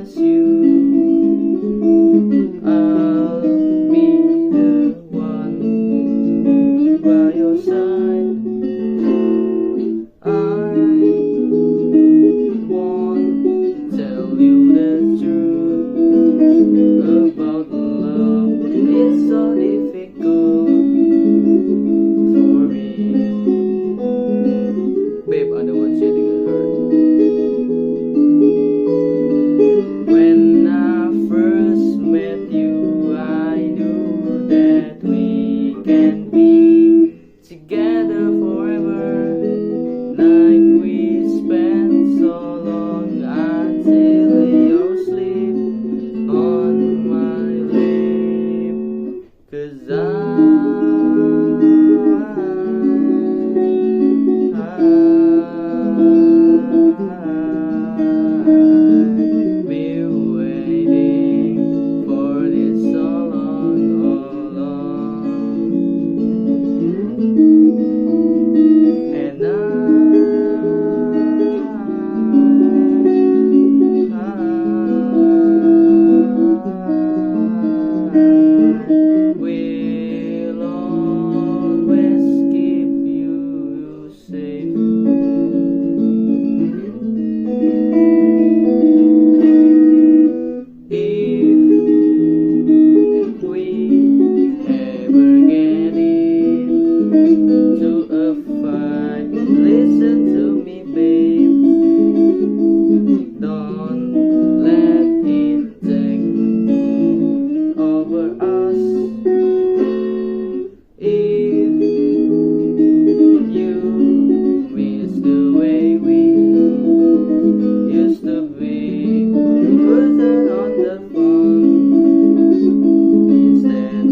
as you. I'll be the one by your side. I won't tell you the truth about love. It's so difficult for me. Babe, I don't want you to get hurt. When I first met you, I knew that we can be together forever. Like we spent so long until you sleep on my lip. 'Cause I've been waiting for this so long, all along. And will always keep you safe. If we ever get into a fight, listen to me, babe. Don't let it take over us. If you miss the way we used to be, put that on the phone instead.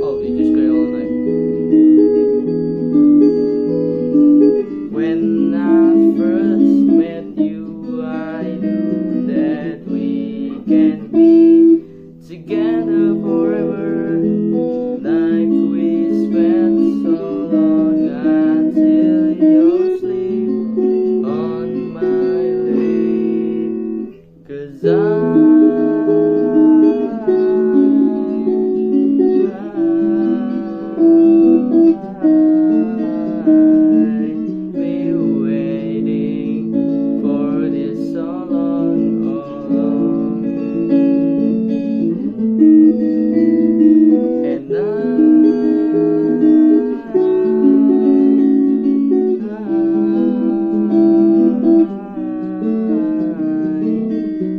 Oh, you just cry all night. When I first met you, I knew that we can be together forever. Like we spent so long until you sleep on my lip. 'Cause I've been waiting for this so long, all along. And I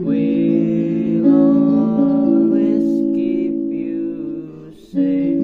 will always keep you safe.